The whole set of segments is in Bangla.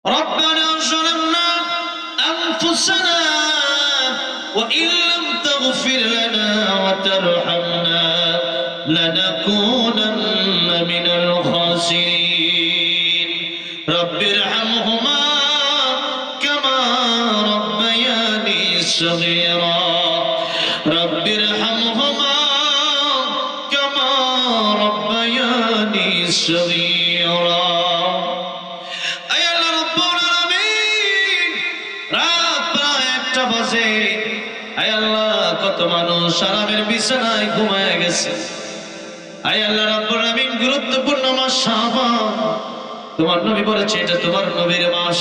ربنا ظلمنا أنفسنا وإن لم تغفر لنا وترحمنا لنكونن من الخاسرين رب ارحمهما كما ربياني صغيرا رب ارحمهما كما ربياني صغيرا কত মানুষ আরামের বিছানায় ঘুমায় গেছে। আয় আল্লাহ রাব্বুল আলামিন, গুরুত্বপূর্ণ মাস শাবান, তোমার নবী বলেছে এটা তোমার নবীর মাস।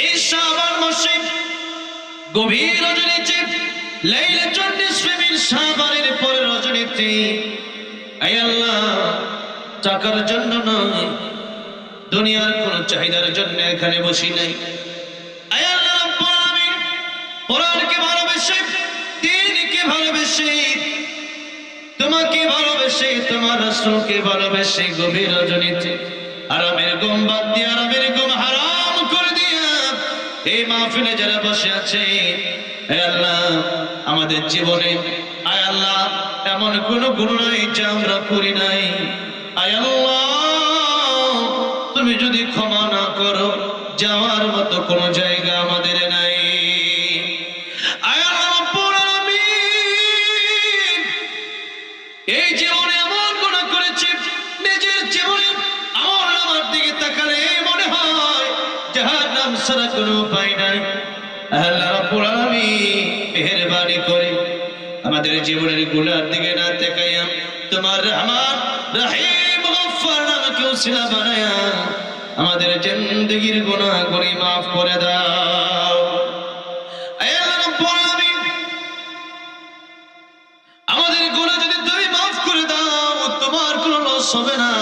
এই শাবান মাসে গভীর রজনীতে লাইলাতুন নিসফি মিন শাবানের পরের রজনীতে আয় আল্লাহ টাকার জন্য নয়, দুনিয়ার কোনো চাহিদার জন্য এখানে বসি নাই। আয় আল্লাহ রাব্বুল আলামিন, কোরআনকে ভালোবেসে, দ্বীনকে ভালোবেসে, তোমাকে ভালোবেসে, তোমার রাসূলকে ভালোবেসে গভীর রজনীতে আরামের ঘুম বাদ দিয়ে, আরামের ঘুম হারাম করে দিয়া এই মাহফিলে যারা বসে আছে, হে আল্লাহ আমাদের জীবনে আয় আল্লাহ এমন কোনো গুণ নাই যা আমরা করি নাই। আয় আল্লাহ তুমি যদি ক্ষমা না করো, যাওয়ার মতো কোনো জায়গা আমাদের নাই। এই জীবনে এমন গুনাহ করেছি, নিজের জীবনে আমার আমার দিকে তাকালে মনে হয় জাহান্নাম ছাড়া কোনো উপায় নাই। আল্লাহ রাব্বুল আলামিন মেহেরবানি করে আমাদের জীবনের গুনার দিকে না তাকাইয়া তোমার রহমান রহিম গফফার নামকে ওসিলা বানায়া আমাদের জিন্দেগীর গুনাহগুলি মাফ করে দাও। আল্লাহ রাব্বুল আলামিন আমাদের গুনাহ যদি তুমি মাফ করে দাও, তোমার কোনো লস হবে না।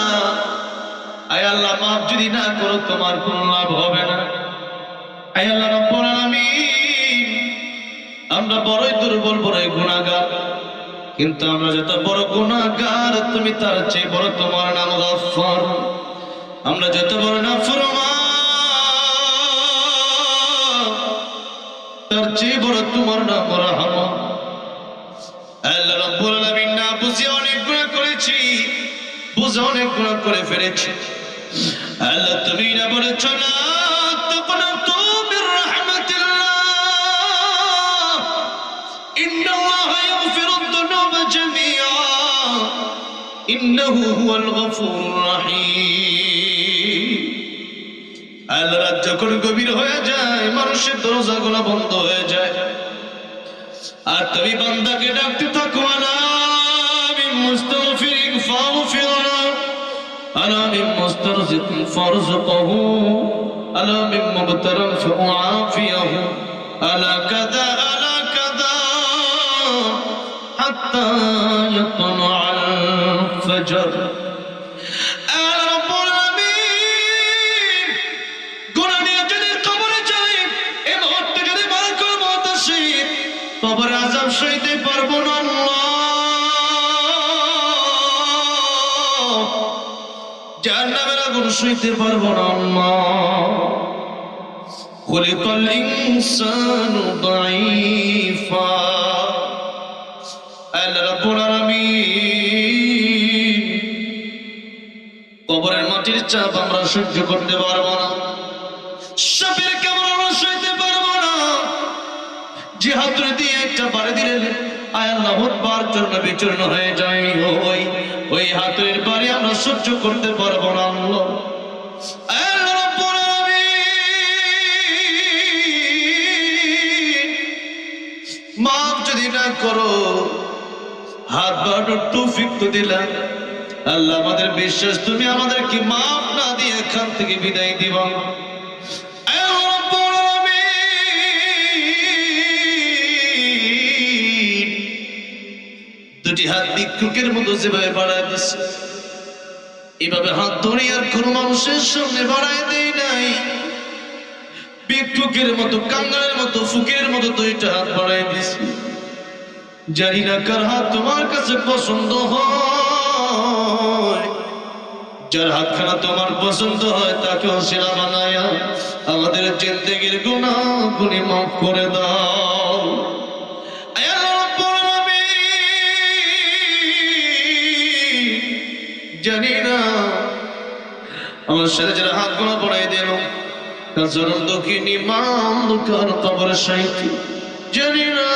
আয় আল্লাহ মাফ যদি না করো, তোমার কোনো লাভ হবে না। আয় আল্লাহ রাব্বুল আলামিন, আমরা বড়ই দুর্বল, বড়ই গুনাহগার, কিন্তু আমরা যত বড় গুনাহগার তুমি তার চেয়ে বড় তোমার নাম গফফার। আমরা যত বড় নাফরমান তার চেয়ে বড় তোমার নাম রহমান। আল্লাহ রাব্বুল আলামিন, না বুঝে অনেক গুনাহ করেছি, বুঝে অনেক গুনাহ করে ফেলেছি। আল্লাহ তুমি না বলেছো না তাকনাতু মির রাহমাতিল্লাহ, ইন্নাল্লাহা ইয়াগফিরুদ যুনুবা জামিআ, ইন্নাহু হুয়াল গফুরুর রাহিম। আল্লাহ রাত যখন গভীর হয়ে যায়, মানুষের দরজাগুলো বন্ধ হয়ে যায়, আর তুমি বান্দাকে ডাকতে থাকো, আনা মিন মুস্তাগফিরিন ফাগফিরনা, আনা মিন মুস্তারজিকিন ফারযুকহু, আনা মিন মুবতারান ফাআফিয়াহু, আলা কাযা আলা কাযা হাত্তা ইয়াতলা'আল ফাজর। কবরের আযাব সইতে পারবো না আল্লাহ, জাহান্নামের আগুন সইতে পারবো না আল্লাহ। খুলিকাল ইনসানু দাঈফা। আল্লাহ রাব্বুল আলামিন, কবরের মাটির চাপ আমরা সহ্য করতে পারবো না, সাপের কামড় আমরা সইতে পারবো না। যে হাতুড়ি দিয়ে একটা বাড়ি দিলেন, আয় আল্লাহ হুতবার জন্য বিচূর্ণ হয়ে যায়, ওই হাতুড়ির বাড়ি আমরা সহ্য করতে পারবো না আল্লাহ। আল্লাহ রাব্বুল আলামিন, মাফ যদি না করো, হাত বাড়ানোর তৌফিক তো দিলাম আল্লাহ, আমাদের বিশ্বাস তুমি আমাদেরকে মাফ না দিয়ে এখান থেকে বিদায় দিবা। দুটি হাত ভিক্ষুকের মতো যেভাবে বাড়ায় দিচ্ছে, এভাবে হাত ধরে আর কোন মানুষের সামনে বাড়ায় দেয় নাই। ভিক্ষুকের মতো, কাঙ্গালের মতো, ফুকের মতো দুইটা হাত বাড়ায় দিচ্ছে। জানি না কার হাত তোমার কাছে পছন্দ হয়, যার হাতখানা তোমার পছন্দ হয় তাকে ওসিলা বানায়া জিন্দেগির গুনাহগুলি মাফ করে দাও। আয় আল্লাহ রাব্বুল আলামিন, জানি না আমার সাথে যারা হাত গোনা পড়াই দিল তার জনম দুঃখিনী মা অন্ধকার কবরের সাইতে, জানি না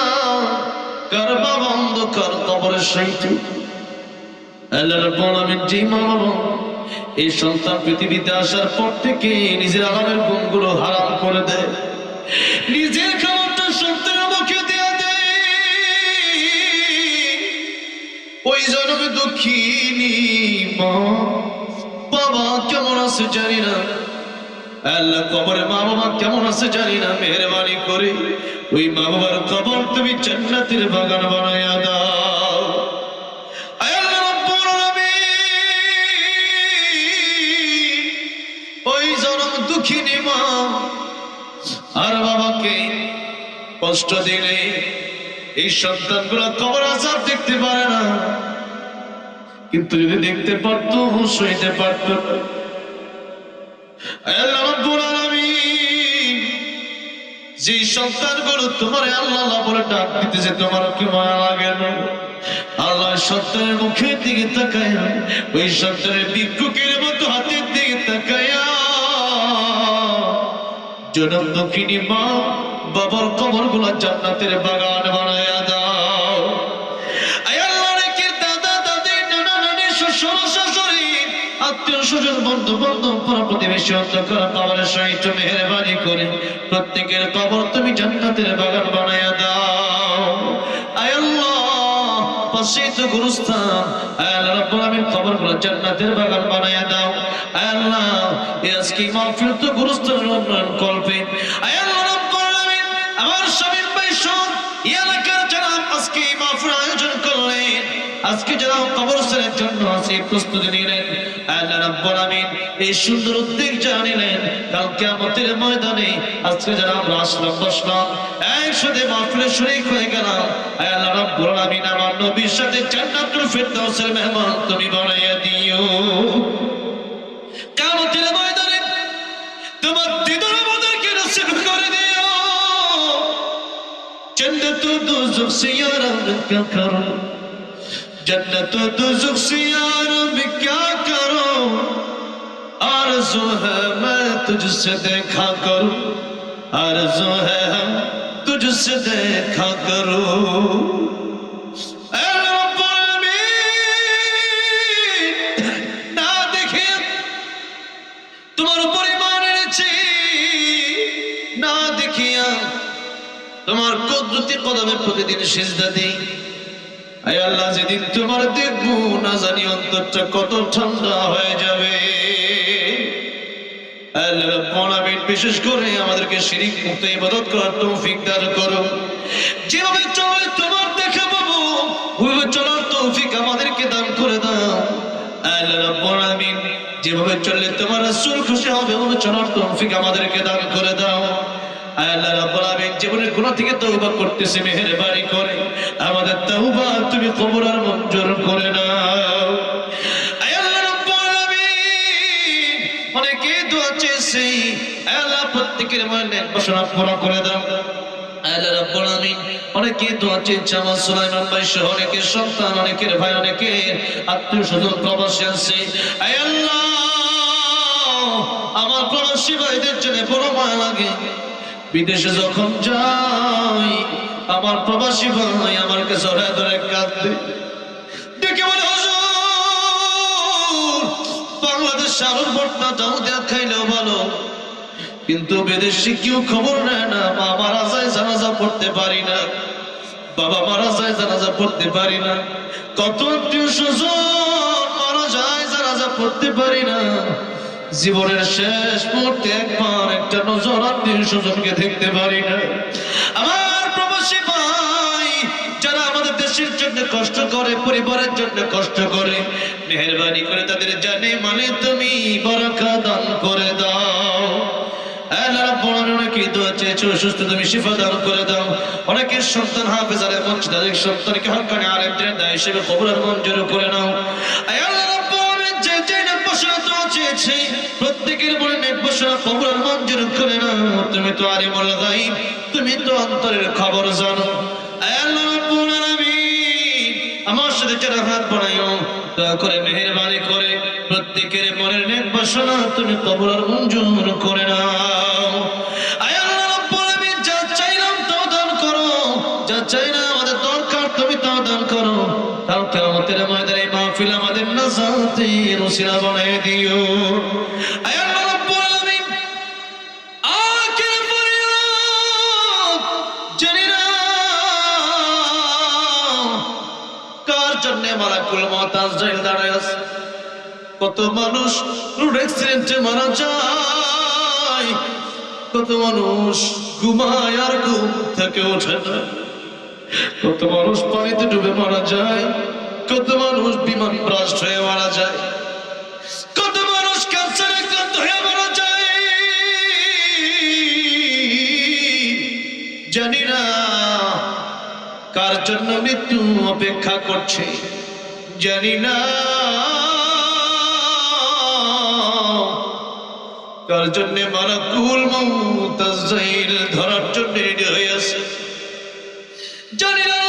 কার বাবা অন্ধকার কবরের সাইতে। আল্লাহ রাব্বুল আলামিন, যে মা বাবা এই সন্তান পৃথিবীতে আসার পর থেকে নিজের আরামের গুণগুলো হারাম করে দেয়, নিজের খাবারটা সন্তানের মুখে দিয়ে দেয়, ওই জনমে দুঃখিনী মা বাবা কেমন আছে জানি না। আল্লাহ কবরে মা বাবা কেমন আছে জানি না, মেহেরবানি করে ওই মা বাবার কবর তুমি জান্নাতের বাগান বানায়া দাও। আয় আল্লাহ রাব্বুল আলামিন, ওই জনম দুঃখিনী মা আর বাবাকে কষ্ট দিলে এই সন্তানগুলো কবর আযাব দেখতে পারে না, কিন্তু যদি দেখতে পারতো সইতে পারতো না। আল্লাহ রাব্বুল আলামিন, যে সন্তানগুলো তোমার আল্লাহ আল্লাহ বলে ডাক দিতেছে, তোমার কি মায়া লাগে না? আল্লাহ সন্তানের মুখের দিকে তাকায়া, ওই সন্তানের ভিক্ষুকের মতো হাতের দিকে তাকায়া জনম দুঃখিনী মা বাবার কবরগুলো জান্নাতের বাগান বানায়া দাও। আয় আল্লাহ, রেখে দাদা দাদি নানা নানি শ্বশুর শাশুড়ি আত্মীয় স্বজন বন্ধু বান্ধব পাড়া প্রতিবেশী অন্ধকার কবরের সাহিত্য মেহেরবানি করে প্রত্যেকের কবর তুমি জান্নাতের বাগান বানায়া দাও। আয় আল্লাহ, পাশেই তো গুরুস্থান, আয় আল্লাহ রাব্বুল আলামিন কবরগুলো জান্নাতের বাগান বানায়া দাও। আয় আল্লাহ, আজকে মাহফিল তো গুরুস্থানের উন্নয়ন কল্পে, আয় আল্লাহ রাব্বুল আলামিন, আমার স্বামীর ভাই সব এলাকার যারা আজকে মাহফিল আয়োজন করলেন, আজকে যারা কবরস্থানের জন্য আছে প্রস্তুতি নিলেন, আল্লাহ রাব্বুল আলামিন এই সুন্দর উদ্যোগ জানিলেন, কাল কিয়ামতের ময়দানে আজকে যারা আমরা আসলাম বসলাম একসাথে মাহফিলে শরীক হয়ে গেলাম, আয় আল্লাহ রাব্বুল আলামিন আমার নবীর সাথে জান্নাতুল ফিরদাউসের মেহমান তুমি বানাইয়া দিও। কিয়ামতের ময়দানে তোমার দিদার আমাদেরকে নসিব করে দিও। जन्नत दोज़ख से या रब क्या करो, जन्नत दोज़ख से या रब क्या करो, आरज़ू है मैं तुझसे देखा करूं, आरज़ू है हम तुझसे देखा करूं। ना देखे तुम्हारे ऊपर ईमान এনেছি, না দেখিয়া তোমার কুদরতি কদমে প্রতিদিন সিজদা দেই। আয় আল্লাহ, যেদিন তোমার দেখবো না জানি অন্তরটা কত ঠান্ডা হয়ে যাবে। আল্লাহ রাব্বুল আলামিন, বিশেষ করে আমাদেরকে শিরক মুক্ত ইবাদত করার তৌফিক দান করো। যেভাবে চলে তোমার দেখা পাবো ওইভাবে চলার তৌফিক আমাদেরকে দান করে দাও। আল্লাহ রাব্বুল আলামিন, যেভাবে চললে তোমার রাসূল খুশি হবে ওইভাবে চলার তৌফিক আমাদেরকে দান করে দাও। আল্লাহ রাব্বুল আলামিন, জীবনের গুনাহ থেকে তওবা করতেছি, মেহেরবানি করে আমাদের তওবা তুমি কবুল আর মঞ্জুর করে নাও। আল্লাহ রাব্বুল আলামিন, অনেকে দোয়া চেয়েছে, আল্লাহ প্রত্যেকের মনের বাসনা পূরণ করে দাও। আল্লাহ রাব্বুল আলামিন, অনেকে দোয়া চেয়েছে, আমার সুলাইমান ভাই সহ অনেকের সন্তান, অনেকের ভাই, অনেকের আত্মীয় স্বজন প্রবাসী আছে। আল্লাহ, আমার প্রবাসী ভাইদের জন্য বড় মায়া লাগে। বিদেশে যখন যাই আমার প্রবাসী ভাই আমার কাছে ধরে ধরে কাঁদে, ডেকে বলে, হুজুর বাংলাদেশ আরুর ভর্তা দাও দেয়া খাইলেও ভালো, কিন্তু বিদেশে কেউ খবর নেয় না। মা মারা যায় জানাজা পড়তে পারি না, বাবা মারা যায় জানাজা পড়তে পারি না, কত আত্মীয় স্বজন মারা যায় জানাজা পড়তে পারি না। জীবনের শেষ মুহূর্তে একবার একটা নজর আত্মীয় স্বজনকে দেখতে পারি না। আমার প্রবাসী ভাই যারা আমাদের দেশের জন্য কষ্ট করে, পরিবারের জন্য কষ্ট করে, মেহেরবানি করে তাদের জানে মানে তুমি বরকত দান করে দাও। আল্লাহ রাব্বুল আলামিন, অনেকে দোয়া চেয়েছে সুস্থ তুমি শিফা দান করে দাও। অনেকের সন্তান হাফেজ আলেম হচ্ছে, তাদের সন্তানকে হক্কানি আলেম দিনের দায় হিসেবে কবুল আর মঞ্জুর করে নাও। আল্লাহ রাব্বুল আলামিন, যে যে নেক বসা দোয়া চেয়েছে প্রত্যেকের মনে নেক বসা কবুল আর মঞ্জুর করে নাও। তুমি তো আলিমুল গায়ব, তুমি তো অন্তরের খবর জানো। আয় আল্লাহ রাব্বুল আলামিন, আমার সাথে যারা হাত বাড়াইও, দয়া করে মেহেরবানি করে প্রত্যেকের মনের নেক বাসনা তুমি কবুল আর মঞ্জুর করে নাও। আয় আল্লাহ রাব্বুল আলামিন, যা চাইলাম তাও দান করো, যা চাই না আমাদের দরকার তুমি তাও দান করো। কাল কিয়ামতের ময়দানে এই মাহফিল আমাদের নাজাতের ওসিলা বানায় দিও। আয় আল্লাহ রাব্বুল আলামিন, আখির ফরিয়াদ জানি না কার জন্য মালাকুল মউত আজরাইল দাঁড়ায় আছে। কত মানুষ রোড অ্যাক্সিডেন্টে মারা যায়, কত মানুষ ঘুমায় আর ঘুম থেকে ওঠে না, কত মানুষ পানিতে ডুবে মারা যায়, কত মানুষ বিমান ব্লাস্ট হয়ে মারা যায়, কত মানুষ ক্যান্সারে আক্রান্ত হয়ে মারা যায়। জানি না কার জন্য মৃত্যু অপেক্ষা করছে, জানি না কার জন্য মালাকুল মউত আজরাইল ধরার জন্য রেডি হয়ে আছে, জানি না।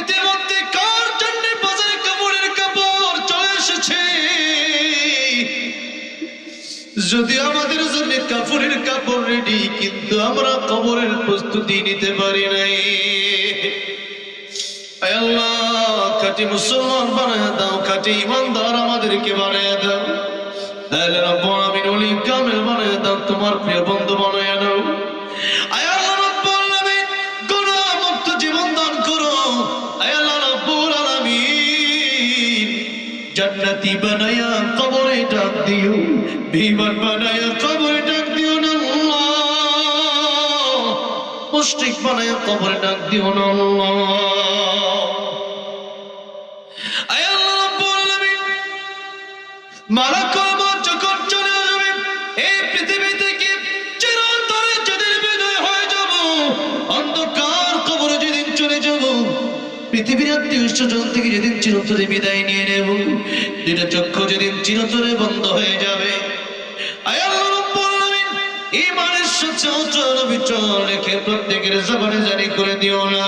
ইতিমধ্যে কার জন্য বাজারে কাপড়ের কাপড় চলে এসেছে, যদি আমাদের জন্য কাপড়ের কাপড় রেডি, কিন্তু আমরা কবরের প্রস্তুতি নিতে পারি নাই। আয় আল্লাহ, খাঁটি মুসলমান বানায় দাও, খাঁটি ইমানদার আমাদেরকে বানায় দাও। তাহলে রব্বুল আমিন ওলি কামেল বানায় দাও, তোমার প্রিয় বন্ধু বানায় দাও। আয় আল্লাহ রব্বুল আমিন, গুনাহ মুক্ত জীবন দান করো। আয় আল্লাহ রব্বুল আমিন, জান্নাতি বানায়া কবরে ডাক দিও, বিমান বানায়া কবরে ডাক দিও না আল্লাহ, মুশরিক বানায়া কবরে ডাক দিও না আল্লাহ। আয় আল্লাহ রব্বুল আমিন, মালাকুল মউত যখন চলে আসবে এই পৃথিবী থেকে, চিরতরে যেদিন বিদায় হয়ে যাব, অন্ধকার কবরে যেদিন চলে যাব, পৃথিবীর আত্মীয় স্বজন থেকে যেদিন চিরতরে বিদায় নিয়ে নেব, দুটো চক্ষু যেদিন চিরতরে বন্ধ হয়ে যাবে। আয় আল্লাহ রাব্বুল আলামিন, ঈমানের সাথে অচল বিচল রেখে প্রত্যেকের জবানে জারি করে দিও না।